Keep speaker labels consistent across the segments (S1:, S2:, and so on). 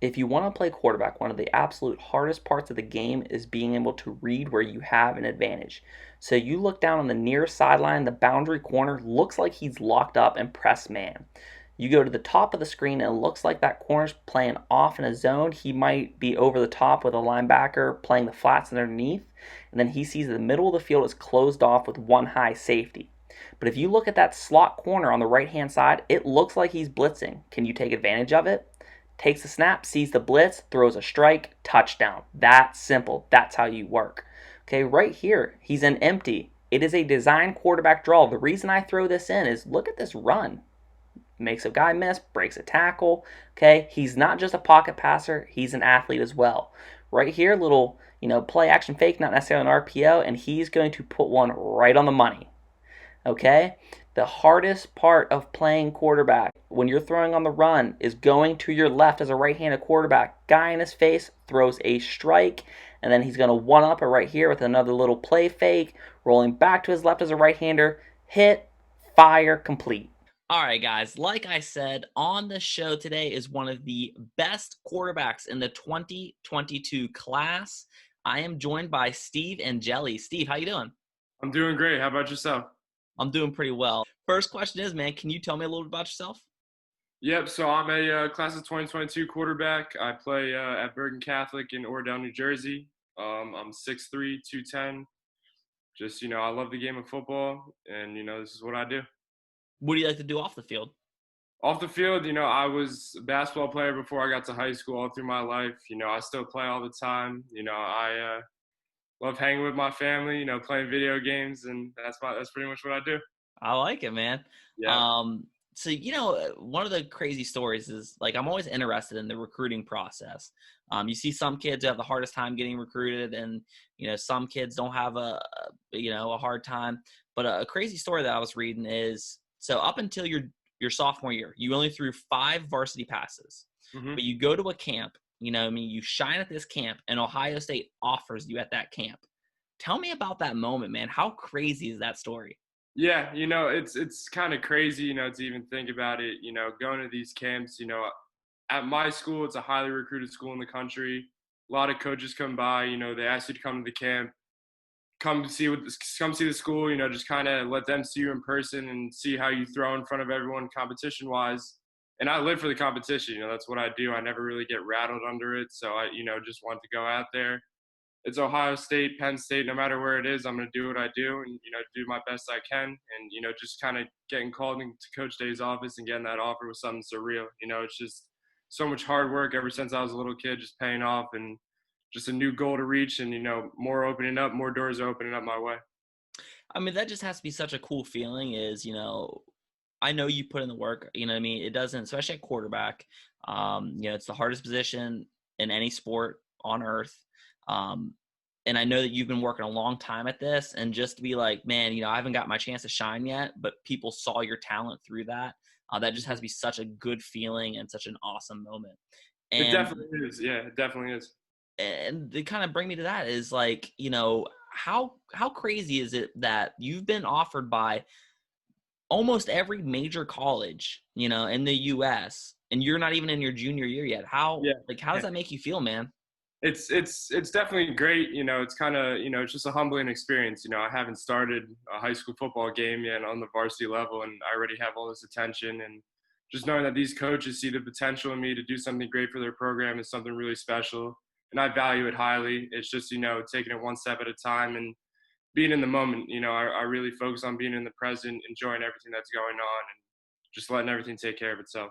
S1: If you want to play quarterback, one of the absolute hardest parts of the game is being able to read where you have an advantage. So you look down on the near sideline, the boundary corner looks like he's locked up and press man. You go to the top of the screen and it looks like that corner's playing off in a zone. He might be over the top with a linebacker playing the flats underneath, and then he sees the middle of the field is closed off with one high safety. But if you look at that slot corner on the right hand side, it looks like he's blitzing. Can you take advantage of it? Takes the snap, sees the blitz, throws a strike, touchdown. That simple. That's how you work. Okay, right here, he's an empty. It is a design quarterback draw. The reason I throw this in is look at this run. Makes a guy miss, breaks a tackle. Okay, he's not just a pocket passer, he's an athlete as well. Right here, little, play action fake, not necessarily an RPO, and he's going to put one right on the money. Okay? The hardest part of playing quarterback when you're throwing on the run is going to your left as a right-handed quarterback. Guy in his face throws a strike, and then he's going to one-up it right here with another little play fake, rolling back to his left as a right-hander. Hit, fire, complete. All right, guys, like I said, on the show today is one of the best quarterbacks in the 2022 class. I am joined by Steve Angeli. Steve, how you doing?
S2: I'm doing great. How about yourself?
S1: I'm doing pretty well. First question is, man, can you tell me a little bit about yourself?
S2: Yep. So I'm a class of 2022 quarterback. I play at Bergen Catholic in Oradell, New Jersey. I'm 6'3", 210. Just, I love the game of football, and, this is what I do.
S1: What do you like to do off the field?
S2: Off the field, I was a basketball player before I got to high school all through my life. I still play all the time. I love hanging with my family, playing video games, and that's pretty much what I do.
S1: I like it, man.
S2: Yeah.
S1: Um, so one of the crazy stories is like I'm always interested in the recruiting process. You see some kids who have the hardest time getting recruited, and some kids don't have a hard time. But a crazy story that I was reading is so up until your sophomore year, you only threw 5 varsity passes,
S2: hmm
S1: but you go to a camp. You shine at this camp, and Ohio State offers you at that camp. Tell me about that moment, man. How crazy is that story?
S2: Yeah, it's kind of crazy, to even think about it, going to these camps, at my school, it's a highly recruited school in the country. A lot of coaches come by, they ask you to come to the camp, come see the school, just kind of let them see you in person and see how you throw in front of everyone competition wise. And I live for the competition, that's what I do. I never really get rattled under it. So I, just want to go out there. It's Ohio State, Penn State, no matter where it is, I'm going to do what I do and, do my best I can. And, just kind of getting called into Coach Day's office and getting that offer was something surreal. It's just so much hard work ever since I was a little kid, just paying off and just a new goal to reach and, more opening up, more doors opening up my way.
S1: I mean, that just has to be such a cool feeling is, I know you put in the work, what I mean? It doesn't, especially at quarterback, it's the hardest position in any sport on earth. Um, and I know that you've been working a long time at this and just to be like, man, I haven't got my chance to shine yet, but people saw your talent through that. That just has to be such a good feeling and such an awesome moment.
S2: It
S1: And
S2: definitely is. Yeah, it definitely is.
S1: and they kind of bring me to that is like, how crazy is it that you've been offered by almost every major college, in the US and you're not even in your junior year yet?
S2: Yeah.
S1: How does that make you feel, man?
S2: It's definitely great. It's kind of, it's just a humbling experience. I haven't started a high school football game yet on the varsity level, and I already have all this attention. And just knowing that these coaches see the potential in me to do something great for their program is something really special, and I value it highly. It's just, taking it one step at a time and being in the moment. I really focus on being in the present, enjoying everything that's going on, and just letting everything take care of itself.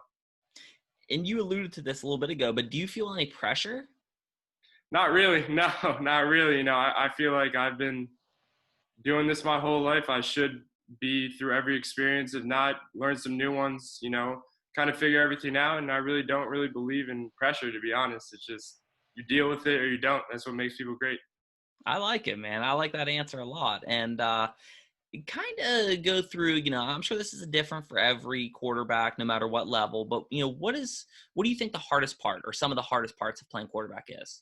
S1: And you alluded to this a little bit ago, but do you feel any pressure?
S2: Not really. No, not really. I feel like I've been doing this my whole life. I should be through every experience. If not, learn some new ones, kind of figure everything out. And I really don't really believe in pressure, to be honest. It's just you deal with it or you don't. That's what makes people great.
S1: I like it, man. I like that answer a lot. And kind of go through, I'm sure this is different for every quarterback, no matter what level, but what do you think the hardest part or some of the hardest parts of playing quarterback is?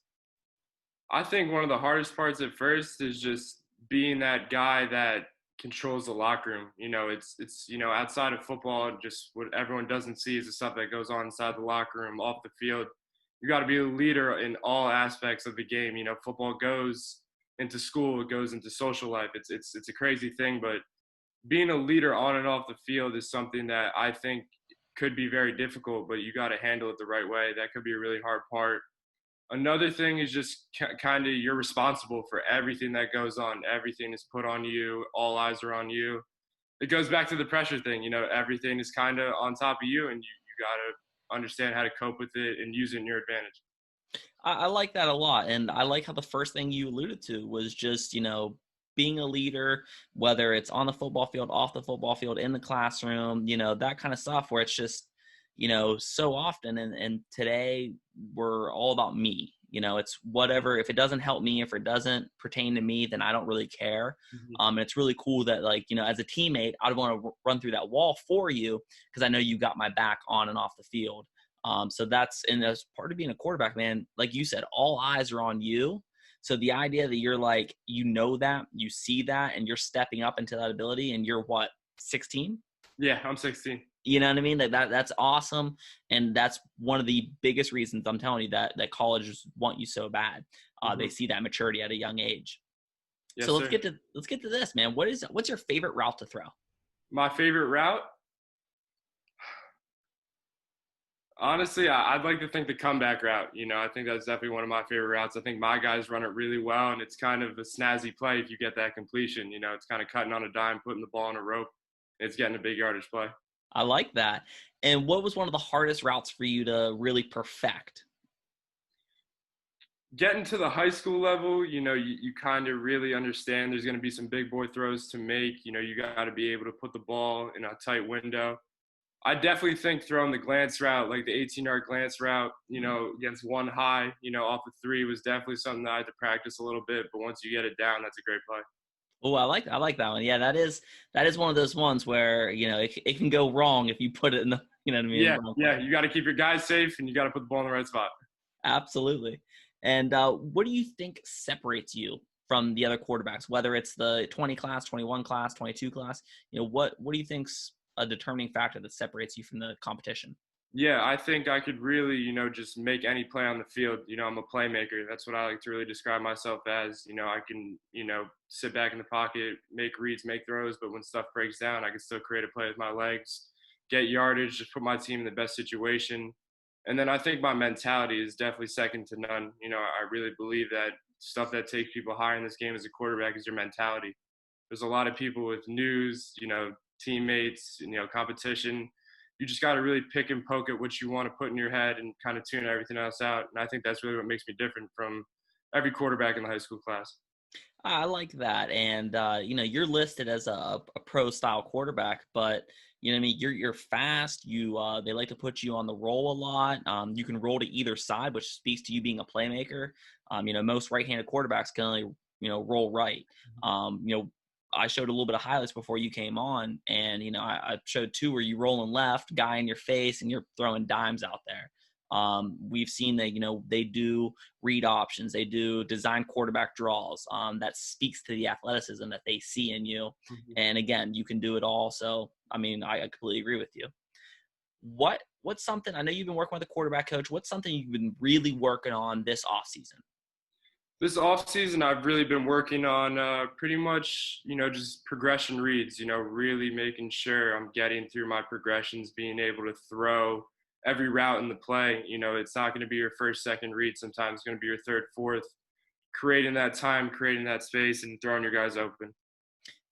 S2: I think one of the hardest parts at first is just being that guy that controls the locker room. It's outside of football, just what everyone doesn't see is the stuff that goes on inside the locker room, off the field. you got to be a leader in all aspects of the game. You know, football goes into school, it goes into social life. It's a crazy thing, but being a leader on and off the field is something that I think could be very difficult, but you got to handle it the right way. That could be a really hard part. Another thing is just kind of you're responsible for everything that goes on. Everything is put on you. All eyes are on you. It goes back to the pressure thing. You know, everything is kind of on top of you, and you got to understand how to cope with it and use it in your advantage.
S1: I like that a lot. And I like how the first thing you alluded to was just, being a leader, whether it's on the football field, off the football field, in the classroom, that kind of stuff where it's just, so often. And today we're all about me. It's whatever. If it doesn't help me, if it doesn't pertain to me, then I don't really care.
S2: Mm-hmm.
S1: And it's really cool that, like, as a teammate, I'd want to run through that wall for you because I know you got my back on and off the field. So and as part of being a quarterback, man, like you said, all eyes are on you. So the idea that you're like, that, you see that, and you're stepping up into that ability, and you're what, 16?
S2: Yeah, I'm 16.
S1: You know what I mean? That's awesome. And that's one of the biggest reasons I'm telling you that colleges want you so bad.
S2: Mm-hmm.
S1: They see that maturity at a young age.
S2: Yes,
S1: So let's
S2: sir.
S1: get to this, man. What's your favorite route to throw?
S2: My favorite route? Honestly, I'd like to think the comeback route. You know, I think that's definitely one of my favorite routes. I think my guys run it really well, and it's kind of a snazzy play if you get that completion. You know, it's kind of cutting on a dime, putting the ball on a rope. It's getting a big yardage play.
S1: I like that. And what was one of the hardest routes for you to really perfect?
S2: Getting to the high school level, you know, you kind of really understand there's going to be some big boy throws to make. You know, you got to be able to put the ball in a tight window. I definitely think throwing the glance route, like the 18-yard glance route, you know, against one high, you know, off the three was definitely something that I had to practice a little bit. But once you get it down, that's a great play.
S1: Oh, I like that one. Yeah, that is one of those ones where it can go wrong if you put it in the what I mean, in
S2: Yeah,
S1: the wrong
S2: yeah,
S1: place.
S2: you got to keep your guys safe and you got to put the ball in the right spot.
S1: Absolutely. And what do you think separates you from the other quarterbacks, whether it's the 20 class, 21 class, 22 class? What do you think's a determining factor that separates you from the competition?
S2: Yeah, I think I could really, you know, just make any play on the field. You know, I'm a playmaker. That's what I like to really describe myself as. You know, I can, you know, sit back in the pocket, make reads, make throws, but when stuff breaks down, I can still create a play with my legs, get yardage, just put my team in the best situation. And then I think my mentality is definitely second to none. You know, I really believe that stuff that takes people higher in this game as a quarterback is your mentality. There's a lot of people with news, you know, teammates, you know, competition. You just got to really pick and poke at what you want to put in your head and kind of tune everything else out. And I think that's really what makes me different from every quarterback in the high school class.
S1: I like that. And you're listed as a pro style quarterback, but I mean, you're fast. They like to put you on the roll a lot. You can roll to either side, which speaks to you being a playmaker. Most right-handed quarterbacks can only roll right. Um, you know, I showed a little bit of highlights before you came on, and I showed two where you rolling left, guy in your face, and you're throwing dimes out there. We've seen that they do read options, they do design quarterback draws. That speaks to the athleticism that they see in you.
S2: Mm-hmm.
S1: And again, you can do it all. So I mean, I completely agree with you. What's something, I know you've been working with a quarterback coach, what's something you've been really working on this off season?
S2: This off season, I've really been working on pretty much, you know, just progression reads, you know, really making sure I'm getting through my progressions, being able to throw every route in the play. You know, it's not going to be your first, second read. Sometimes it's going to be your third, fourth, creating that time, creating that space, and throwing your guys open.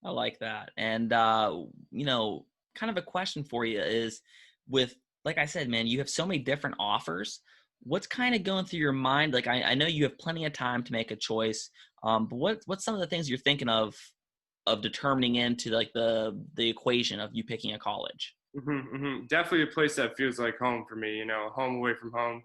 S1: I like that. And, kind of a question for you is with, like I said, man, you have so many different offers. What's kind of going through your mind? Like, I know you have plenty of time to make a choice. But what's some of the things you're thinking of determining into like the equation of you picking a college?
S2: Mm-hmm, mm-hmm. Definitely a place that feels like home for me, you know, home away from home.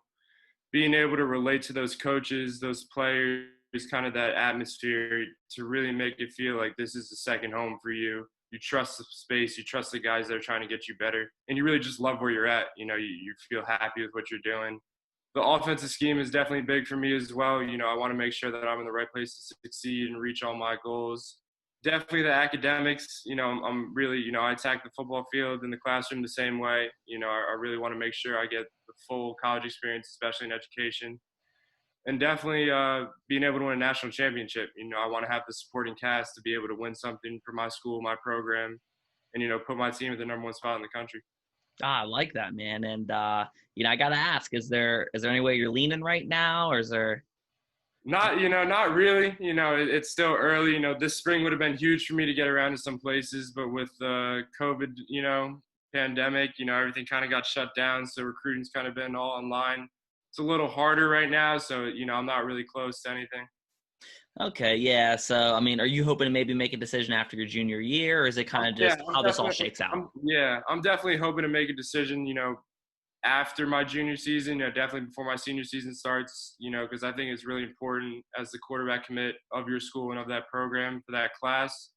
S2: Being able to relate to those coaches, those players, kind of that atmosphere to really make it feel like this is a second home for you. You trust the space, you trust the guys that are trying to get you better, and you really just love where you're at. You know, you feel happy with what you're doing. The offensive scheme is definitely big for me as well. You know, I want to make sure that I'm in the right place to succeed and reach all my goals. Definitely the academics, you know, I'm really, you know, I attack the football field in the classroom the same way. You know, I really want to make sure I get the full college experience, especially in education, and definitely being able to win a national championship. I want to have the supporting cast to be able to win something for my school, my program, and put my team at the number one spot in the country.
S1: I like that, man. And I gotta ask, is there any way you're leaning right now, or is there?
S2: Not really. It's still early. This spring would have been huge for me to get around to some places, but with the COVID, pandemic, everything kind of got shut down. So recruiting's kind of been all online. It's a little harder right now. So, I'm not really close to anything.
S1: Okay, yeah. So, I mean, are you hoping to maybe make a decision after your junior year, or is it kind of
S2: Yeah,
S1: just how this all shakes out?
S2: I'm definitely hoping to make a decision, after my junior season, definitely before my senior season starts, because I think it's really important as the quarterback commit of your school and of that program for that class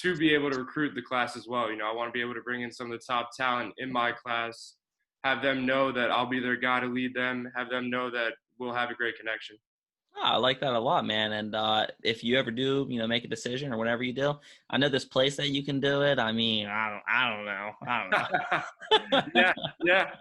S2: to be able to recruit the class as well. I want to be able to bring in some of the top talent in my class, have them know that I'll be their guy to lead them, have them know that we'll have a great connection.
S1: Oh, I like that a lot, man. And if you ever do, make a decision or whatever you do, I know this place that you can do it. I mean, I don't know.
S2: Yeah, yeah,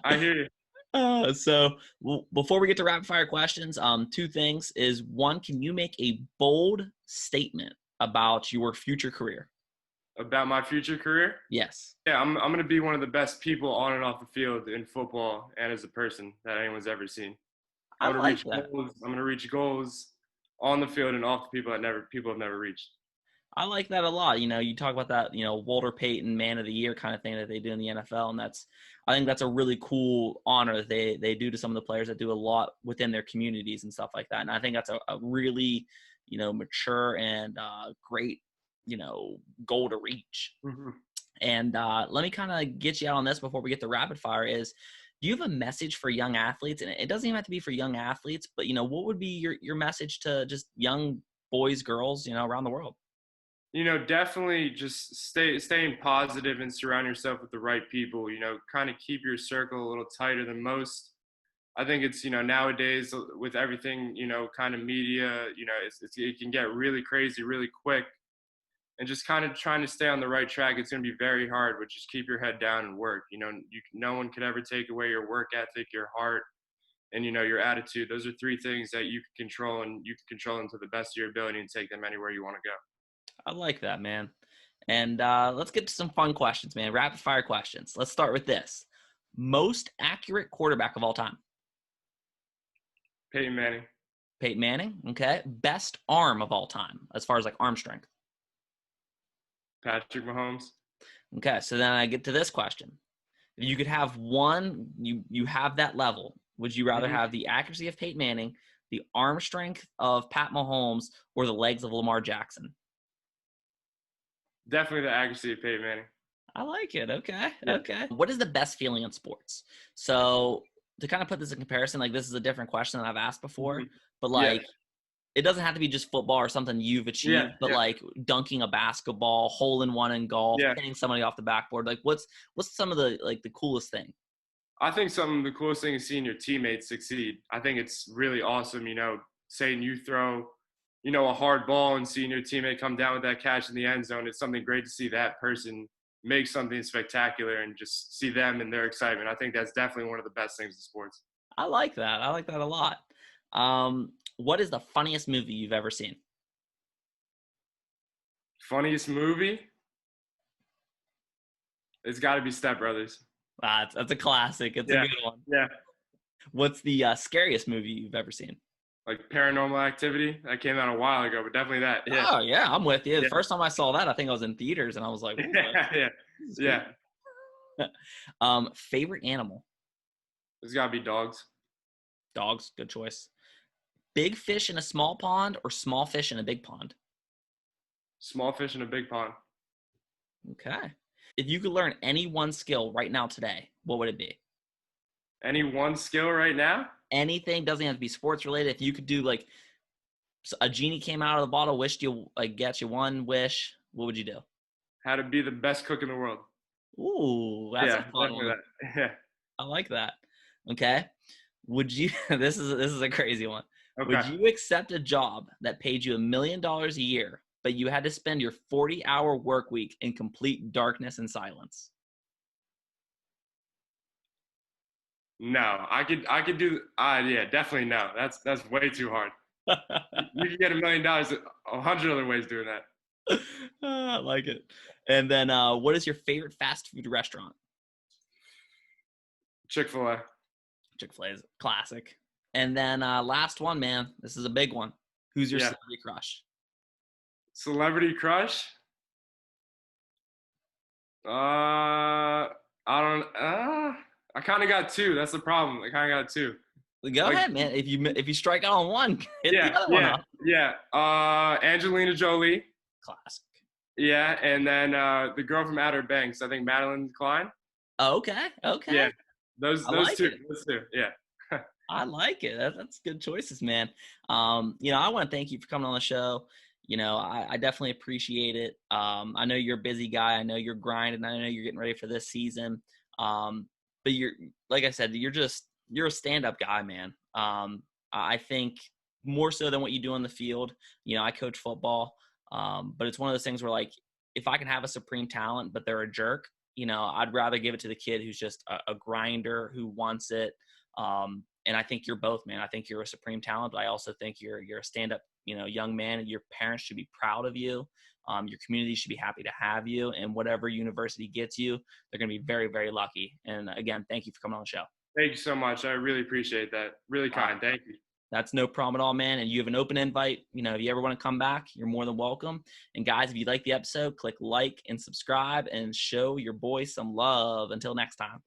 S2: I hear you.
S1: Before we get to rapid fire questions, two things is one, can you make a bold statement about your future career?
S2: About my future career?
S1: Yes.
S2: Yeah, I'm going to be one of the best people on and off the field in football and as a person that anyone's ever seen.
S1: I
S2: I'm going to
S1: like
S2: reach
S1: that.
S2: goals. I'm going to reach goals on the field and off the people have never reached.
S1: I like that a lot. You talk about that, Walter Payton Man of the Year kind of thing that they do in the NFL, and I think that's a really cool honor that they do to some of the players that do a lot within their communities and stuff like that. And I think that's a really, mature and great, goal to reach.
S2: Mm-hmm.
S1: And let me kind of get you out on this before we get to rapid fire is, do you have a message for young athletes? And it doesn't even have to be for young athletes, but, what would be your message to just young boys, girls, around the world?
S2: Definitely just staying positive and surround yourself with the right people. Kind of keep your circle a little tighter than most. I think it's nowadays with everything kind of media, it can get really crazy really quick, and just kind of trying to stay on the right track. It's going to be very hard, but just keep your head down and work. No one could ever take away your work ethic, your heart, and your attitude. Those are three things that you can control, and you can control them to the best of your ability and take them anywhere you want to go.
S1: I like that, man. And let's get to some fun questions, man. Rapid fire questions. Let's start with this. Most accurate quarterback of all time?
S2: Peyton Manning.
S1: Peyton Manning. Okay. Best arm of all time, as far as like arm strength?
S2: Patrick Mahomes.
S1: Okay. So then I get to this question. If you could have one, you have that level. Would you rather have the accuracy of Peyton Manning, the arm strength of Pat Mahomes, or the legs of Lamar Jackson?
S2: Definitely the accuracy of Peyton Manning.
S1: I like it. Okay.
S2: Yeah.
S1: Okay. What is the best feeling in sports? So to kind of put this in comparison, like this is a different question than I've asked before, but like it doesn't have to be just football or something you've achieved, but like dunking a basketball, hole in one in golf, hitting somebody off the backboard. Like what's some of the coolest thing?
S2: I think the coolest thing is seeing your teammates succeed. I think it's really awesome, saying you throw, a hard ball and seeing your teammate come down with that catch in the end zone. It's something great to see that person make something spectacular and just see them and their excitement. I think that's definitely one of the best things in sports.
S1: I like that. I like that a lot. What is the funniest movie you've ever seen?
S2: Funniest movie? It's got to be Step Brothers.
S1: That's a classic. It's a good one.
S2: Yeah.
S1: What's the scariest movie you've ever seen?
S2: Like Paranormal Activity. That came out a while ago, but definitely that. Yeah.
S1: Oh, yeah, I'm with you. The first time I saw that, I think I was in theaters, and I was like,
S2: yeah.
S1: Favorite animal?
S2: It's got to be dogs.
S1: Dogs, good choice. Big fish in a small pond or small fish in a big pond?
S2: Small fish in a big pond.
S1: Okay. If you could learn any one skill right now today, what would it be?
S2: Any one skill right now?
S1: Anything, doesn't have to be sports related. If you could do like a genie came out of the bottle, wished you get you one wish, what would you do?
S2: How to be the best cook in the world.
S1: Ooh, that's a fun one.
S2: Yeah.
S1: I like that. Okay. Would you this is a crazy one.
S2: Okay.
S1: Would you accept a job that paid you $1 million a year, but you had to spend your 40-hour work week in complete darkness and silence?
S2: No, I could do. Yeah, definitely no. That's way too hard. You can get $1 million 100 other ways doing that.
S1: I like it. And then, what is your favorite fast food restaurant?
S2: Chick-fil-A.
S1: Chick-fil-A is classic. And then, last one, man. This is a big one. Who's your
S2: Yeah.
S1: celebrity crush?
S2: Celebrity crush? I don't. I kind of got two. That's the problem. I kind of got two.
S1: Go
S2: Like,
S1: ahead, man. If you strike out on one, hit the
S2: yeah,
S1: other one
S2: yeah,
S1: up.
S2: yeah. Angelina Jolie.
S1: Classic.
S2: Yeah, and then the girl from Outer Banks. I think Madeline Klein.
S1: Okay.
S2: Yeah,
S1: Okay.
S2: those
S1: I
S2: those
S1: like
S2: two.
S1: it.
S2: Those two. Yeah.
S1: I like it. That's good choices, man. I want to thank you for coming on the show. I definitely appreciate it. I know you're a busy guy. I know you're grinding. I know you're getting ready for this season. But you're, like I said, you're a stand-up guy, man. I think more so than what you do on the field. I coach football, but it's one of those things where, like, if I can have a supreme talent, but they're a jerk, I'd rather give it to the kid who's just a grinder who wants it. And I think you're both, man. I think you're a supreme talent, but I also think you're a stand-up, young man. Your parents should be proud of you. Your community should be happy to have you. And whatever university gets you, they're going to be very, very lucky. And again, thank you for coming on the show.
S2: Thank you so much. I really appreciate that. Really kind. Thank you.
S1: That's no problem at all, man. And you have an open invite. If you ever want to come back, you're more than welcome. And guys, if you like the episode, click like and subscribe and show your boy some love. Until next time.